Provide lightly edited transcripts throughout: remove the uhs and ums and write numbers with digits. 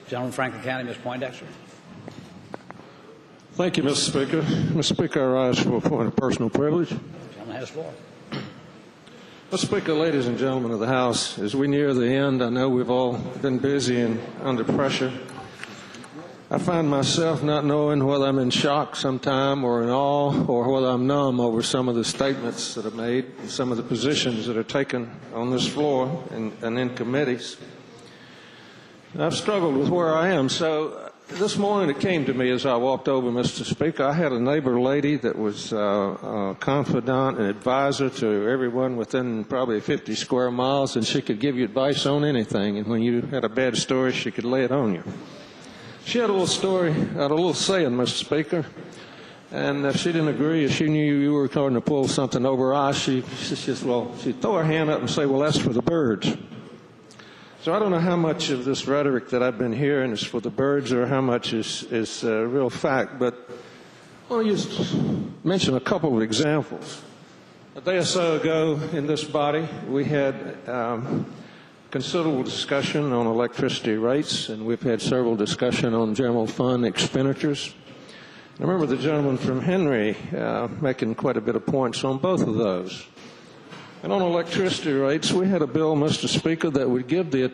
Gentleman from Franklin County, Ms. Poindexter. Thank you, Mr. Speaker. Mr. Speaker, I rise for a point of personal privilege. The gentleman has the floor. Mr. Speaker, ladies and gentlemen of the House, as we near the end, I know we've all been busy and under pressure. I find myself not knowing whether I'm in shock sometime or in awe or whether I'm numb over some of the statements that are made and some of the positions that are taken on this floor and in committees. I've struggled with where I am. So this morning it came to me as I walked over, Mr. Speaker. I had a neighbor lady that was a confidant and advisor to everyone within probably 50 square miles, and she could give you advice on anything. And when you had a bad story, she could lay it on you. She had a little story, had a little saying, Mr. Speaker, and if she didn't agree, if she knew you were trying to pull something over her eyes, she'd throw her hand up and say, well, that's for the birds. So I don't know how much of this rhetoric that I've been hearing is for the birds or how much is real fact, but I want to just mention a couple of examples. A day or so ago in this body, we had considerable discussion on electricity rates, and we've had several discussion on general fund expenditures. I remember the gentleman from Henry making quite a bit of points on both of those. And on electricity rates, we had a bill, Mr. Speaker, that would give the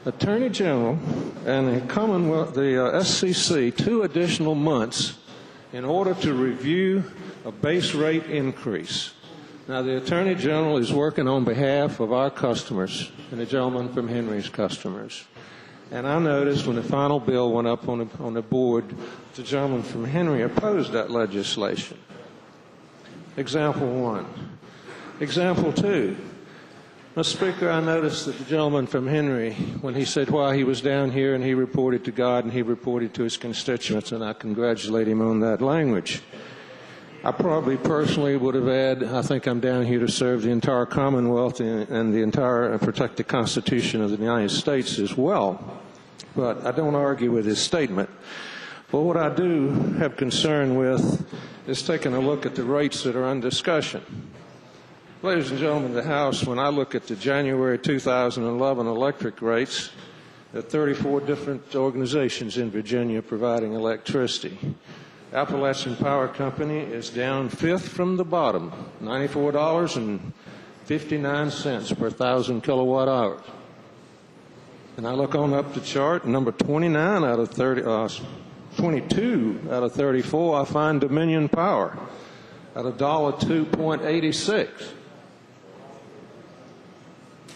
Attorney General and the Commonwealth, the SCC, 2 additional months in order to review a base rate increase. Now, the Attorney General is working on behalf of our customers and the gentleman from Henry's customers. And I noticed when the final bill went up on the board, the gentleman from Henry opposed that legislation. Example 1. Example 2. Mr. Speaker, I noticed that the gentleman from Henry, when he said why he was down here and he reported to God and he reported to his constituents, and I congratulate him on that language. I probably personally would have added, I think I'm down here to serve the entire Commonwealth and the entire protect the Constitution of the United States as well. But I don't argue with his statement. But what I do have concern with is taking a look at the rates that are under discussion. Ladies and gentlemen of the House, when I look at the January 2011 electric rates, there are 34 different organizations in Virginia providing electricity. Appalachian Power Company is down 5th from the bottom, $94.59 per 1,000 kilowatt hours. And I look on up the chart, number 29 out of 22 out of 34, I find Dominion Power at $2.86.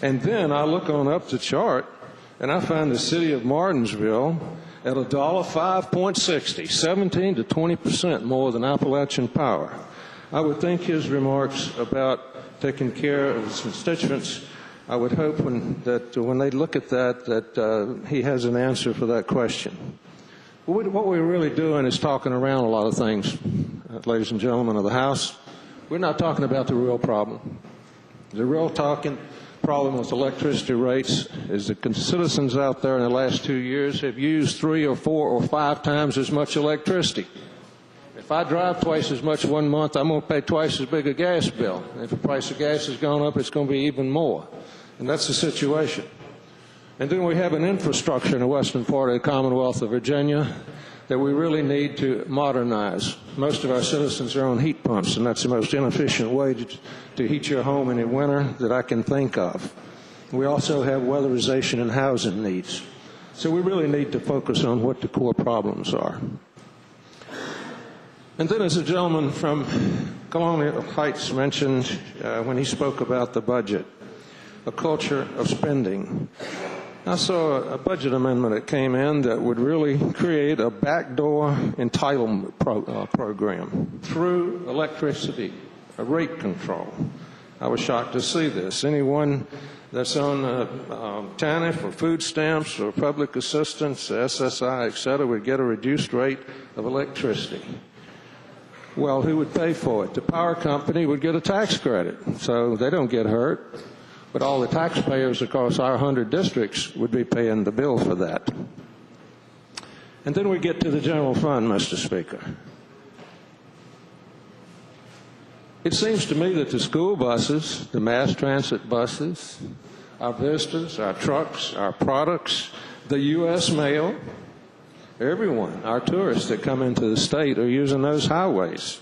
And then I look on up the chart, and I find the city of Martinsville at $5.60, 17 to 20% more than Appalachian Power. I would think his remarks about taking care of his constituents, I would hope that when they look at that he has an answer for that question. What we're really doing is talking around a lot of things, ladies and gentlemen of the House. We're not talking about the real problem. The real problem with electricity rates is that citizens out there in the last 2 years have used 3 or 4 or 5 times as much electricity. If I drive twice as much one month, I'm going to pay twice as big a gas bill. And if the price of gas has gone up, it's going to be even more. And that's the situation. And then we have an infrastructure in the western part of the Commonwealth of Virginia that we really need to modernize. Most of our citizens are on heat pumps, and that's the most inefficient way to heat your home in the winter that I can think of. We also have weatherization and housing needs. So we really need to focus on what the core problems are. And then as the gentleman from Colonial Heights mentioned when he spoke about the budget, a culture of spending. I saw a budget amendment that came in that would really create a backdoor entitlement program through electricity, a rate control. I was shocked to see this. Anyone that's on TANF or food stamps or public assistance, SSI, et cetera, would get a reduced rate of electricity. Well, who would pay for it? The power company would get a tax credit, so they don't get hurt. But all the taxpayers across our 100 districts would be paying the bill for that. And then we get to the general fund, Mr. Speaker. It seems to me that the school buses, the mass transit buses, our vistas, our trucks, our products, The U.S. mail, everyone, our tourists that come into the state are using those highways.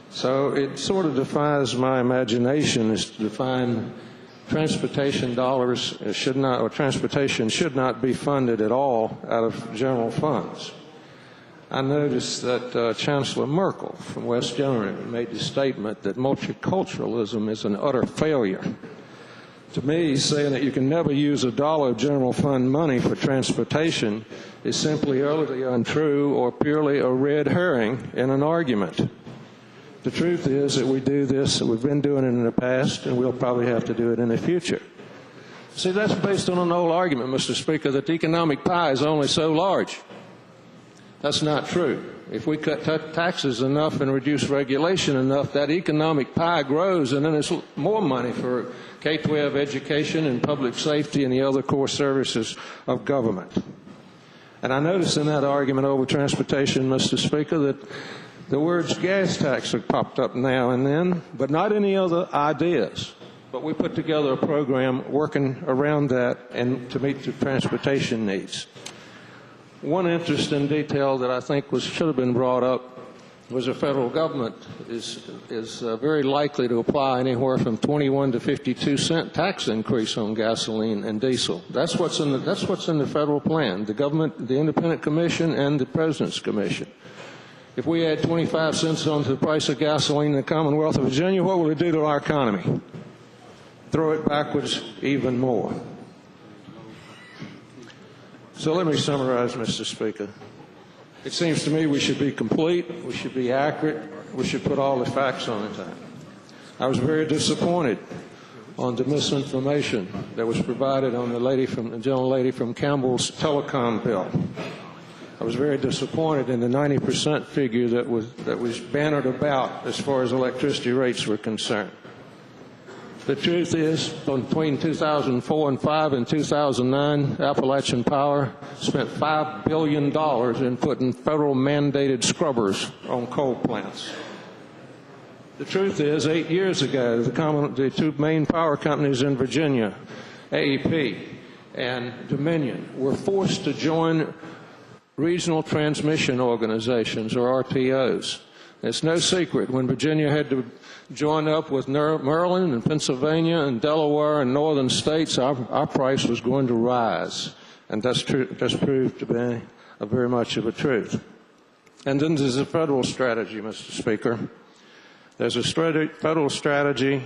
So it sort of defies my imagination as to define transportation dollars should not, or transportation should not be funded at all out of general funds. I noticed that Chancellor Merkel from West Germany made the statement that multiculturalism is an utter failure. To me, saying that you can never use a dollar of general fund money for transportation is simply utterly untrue or purely a red herring in an argument. The truth is that we do this, we've been doing it in the past, and we'll probably have to do it in the future. See, that's based on an old argument, Mr. Speaker, that the economic pie is only so large. That's not true. If we cut taxes enough and reduce regulation enough, that economic pie grows, and then there's more money for K-12 education and public safety and the other core services of government. And I noticed in that argument over transportation, Mr. Speaker, that the words gas tax have popped up now and then, but not any other ideas. But we put together a program working around that and to meet the transportation needs. One interesting detail that I think should have been brought up was the federal government is very likely to apply anywhere from 21 to 52 cent tax increase on gasoline and diesel. That's what's in the federal plan. The government, the independent commission, and the President's Commission. If we add 25 cents onto the price of gasoline in the Commonwealth of Virginia, what will it do to our economy? Throw it backwards even more. So let me summarize, Mr. Speaker. It seems to me we should be complete, we should be accurate, we should put all the facts on the table. I was very disappointed on the misinformation that was provided on the gentlelady from Campbell's telecom bill. I was very disappointed in the 90% figure that was bannered about as far as electricity rates were concerned. The truth is, between 2004 and 5 and 2009, Appalachian Power spent $5 billion in putting federal mandated scrubbers on coal plants. The truth is, 8 years ago, the two main power companies in Virginia, AEP and Dominion, were forced to join regional transmission organizations, or RTOs. It's no secret when Virginia had to join up with Maryland and Pennsylvania and Delaware and northern states, our price was going to rise. And that's proved to be very much of a truth. And then there's a federal strategy, Mr. Speaker. There's a federal strategy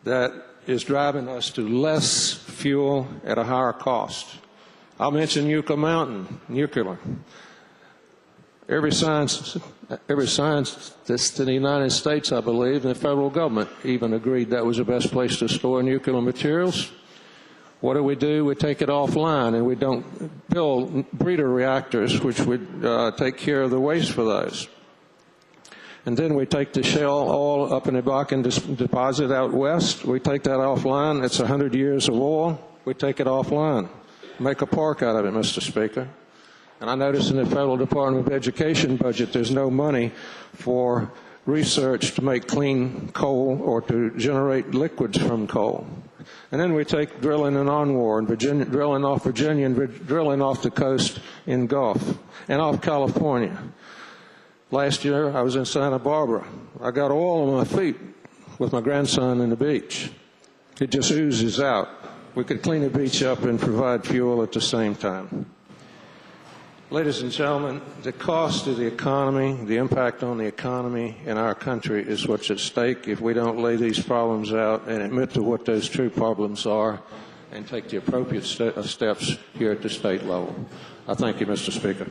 that is driving us to less fuel at a higher cost. I'll mention Yucca Mountain, nuclear. Every scientist in the United States, I believe, and the federal government even agreed that was the best place to store nuclear materials. What do? We take it offline, and we don't build breeder reactors, which would take care of the waste for those. And then we take the shell oil up in the Bakken deposit out west. We take that offline. It's 100 years of oil. We take it offline. Make a park out of it, Mr. Speaker. And I notice in the Federal Department of Education budget there's no money for research to make clean coal or to generate liquids from coal. And then we take drilling in Onwar and Virginia, drilling off Virginia and drilling off the coast in Gulf and off California. Last year I was in Santa Barbara. I got oil on my feet with my grandson on the beach. It just oozes out. We could clean the beach up and provide fuel at the same time. Ladies and gentlemen, the cost of the economy, the impact on the economy in our country is what's at stake if we don't lay these problems out and admit to what those true problems are and take the appropriate steps here at the state level. I thank you, Mr. Speaker.